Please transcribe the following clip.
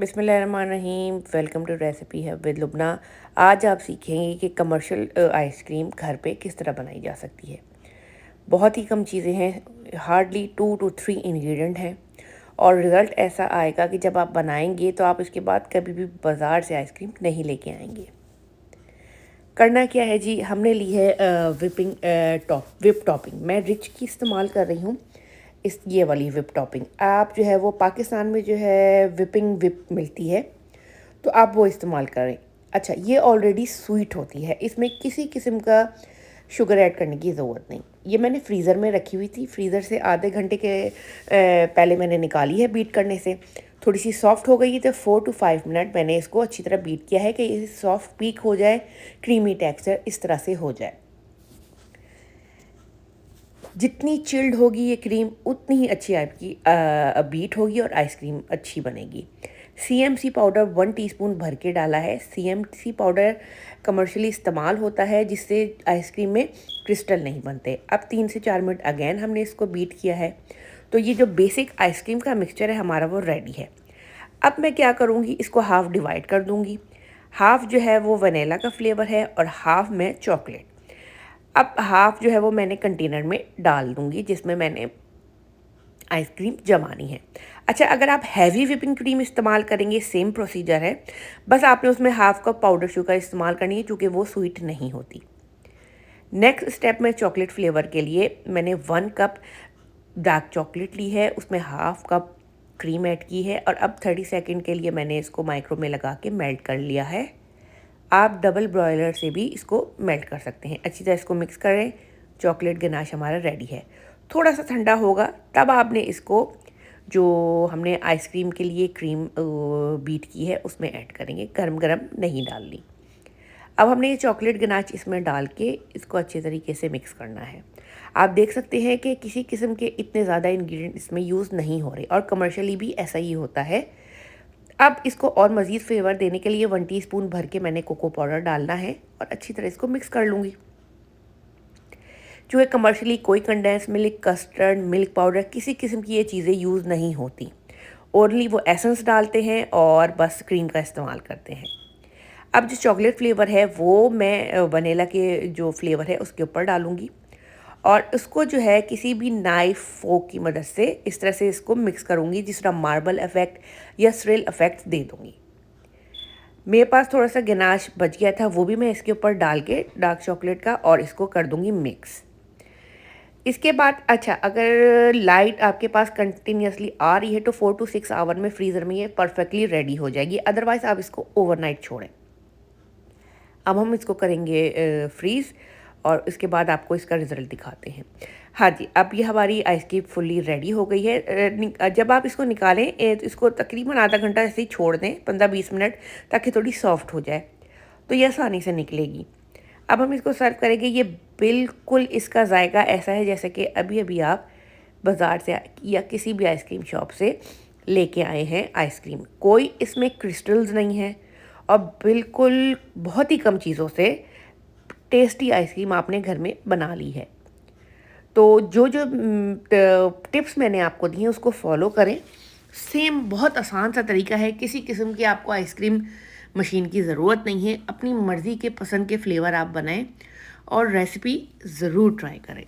बिस्मिल्लाहिर्रहमानिर्रहीम। Welcome to recipe है with Lubna. आज आप सीखेंगे कि कमर्शियल आइसक्रीम घर पे किस तरह बनाई जा सकती है। बहुत ही कम चीज़ें हैं, हार्डली 2 to 3 इंग्रेडिएंट हैं और रिज़ल्ट ऐसा आएगा कि जब आप बनाएंगे तो आप इसके बाद कभी भी बाज़ार से आइसक्रीम नहीं लेके आएंगे। करना क्या है जी, हमने ली है विप टॉपिंग। मैं रिच की इस्तेमाल कर रही हूँ। ये वाली विप टॉपिंग आप जो है वो पाकिस्तान में जो है विपिंग विप मिलती है, तो आप वो इस्तेमाल करें। अच्छा, ये ऑलरेडी स्वीट होती है, इसमें किसी किस्म का शुगर ऐड करने की ज़रूरत नहीं। ये मैंने फ्रीज़र में रखी हुई थी, फ्रीज़र से आधे घंटे के पहले मैंने निकाली है बीट करने से। थोड़ी सी सॉफ्ट हो गई है तो 4 to 5 मिनट मैंने इसको अच्छी तरह बीट किया है कि ये सॉफ्ट पीक हो जाए, क्रीमी टेक्सचर इस तरह से हो जाए। जितनी चिल्ड होगी ये क्रीम उतनी ही अच्छी आपकी बीट होगी और आइसक्रीम अच्छी बनेगी। सीएमसी पाउडर 1 टीस्पून भर के डाला है। सीएमसी पाउडर कमर्शियली इस्तेमाल होता है जिससे आइसक्रीम में क्रिस्टल नहीं बनते। अब 3 से 4 मिनट अगेन हमने इसको बीट किया है, तो ये जो बेसिक आइसक्रीम का मिक्सचर है हमारा वो रेडी है। अब मैं क्या करूँगी, इसको हाफ़ डिवाइड कर दूँगी। हाफ़ जो है वो वनीला का फ्लेवर है और हाफ़ में चॉकलेट। अब हाफ़ जो है वो मैंने कंटेनर में डाल दूँगी जिसमें मैंने आइसक्रीम जमानी है। अच्छा, अगर आप हैवी व्हिपिंग क्रीम इस्तेमाल करेंगे सेम प्रोसीजर है, बस आपने उसमें हाफ़ कप पाउडर शुगर इस्तेमाल करनी है क्योंकि वो स्वीट नहीं होती। नेक्स्ट स्टेप में चॉकलेट फ्लेवर के लिए मैंने 1 कप डार्क चॉकलेट ली है, उसमें हाफ़ कप क्रीम ऐड की है और अब 30 सेकंड के लिए मैंने इसको माइक्रो में लगा के मेल्ट कर लिया है। आप डबल ब्रॉयलर से भी इसको मेल्ट कर सकते हैं। अच्छी तरह इसको मिक्स करें। चॉकलेट गनाश हमारा रेडी है। थोड़ा सा ठंडा होगा तब आपने इसको जो हमने आइसक्रीम के लिए क्रीम बीट की है उसमें ऐड करेंगे, गरम गरम नहीं डालनी। अब हमने ये चॉकलेट गनाश इसमें डाल के इसको अच्छे तरीके से मिक्स करना है। आप देख सकते हैं कि किसी किस्म के इतने ज़्यादा इंग्रेडिएंट इसमें यूज़ नहीं हो रहे और कमर्शियली भी ऐसा ही होता है। अब इसको और मज़ीद फ्लेवर देने के लिए 1 टीस्पून भर के मैंने कोको पाउडर डालना है और अच्छी तरह इसको मिक्स कर लूँगी। जो है कमर्शियली कोई condense milk, custard milk powder, किसी किस्म की ये चीज़ें यूज़ नहीं होती। ओनली वो एसेंस डालते हैं और बस क्रीम का इस्तेमाल करते हैं। अब जो चॉकलेट फ्लेवर है वो मैं वनीला के जो फ्लेवर है उसके ऊपर डालूँगी और उसको जो है किसी भी नाइफ फोक की मदद से इस तरह से इसको मिक्स करूँगी, जिस तरह मार्बल इफ़ेक्ट या स्रिल इफ़ेक्ट दे दूँगी। मेरे पास थोड़ा सा गनाश बच गया था, वो भी मैं इसके ऊपर डाल के डार्क चॉकलेट का और इसको कर दूँगी मिक्स। इसके बाद अच्छा, अगर लाइट आपके पास कंटिन्यूसली आ रही है तो 4 to 6 आवर में फ्रीज़र में ये परफेक्टली रेडी हो जाएगी, अदरवाइज़ आप इसको ओवरनाइट छोड़ें। अब हम इसको करेंगे फ्रीज़ और इसके बाद आपको इसका रिज़ल्ट दिखाते हैं। हाँ जी, अब ये हमारी आइसक्रीम फुल्ली रेडी हो गई है। जब आप इसको निकालें तो इसको तकरीबन आधा घंटा ऐसे ही छोड़ दें, 15-20 मिनट, ताकि थोड़ी सॉफ्ट हो जाए, तो ये आसानी से निकलेगी। अब हम इसको सर्व करेंगे। ये बिल्कुल इसका जायका ऐसा है जैसे कि अभी अभी आप बाज़ार से या किसी भी आइसक्रीम शॉप से लेके आए हैं आइसक्रीम। कोई इसमें क्रिस्टल्स नहीं है और बिल्कुल बहुत ही कम चीज़ों से टेस्टी आइसक्रीम आपने घर में बना ली है। तो जो जो टिप्स मैंने आपको दी हैं उसको फॉलो करें। सेम बहुत आसान सा तरीका है, किसी किस्म की आपको आइसक्रीम मशीन की ज़रूरत नहीं है। अपनी मर्ज़ी के पसंद के फ्लेवर आप बनाएं और रेसिपी ज़रूर ट्राई करें।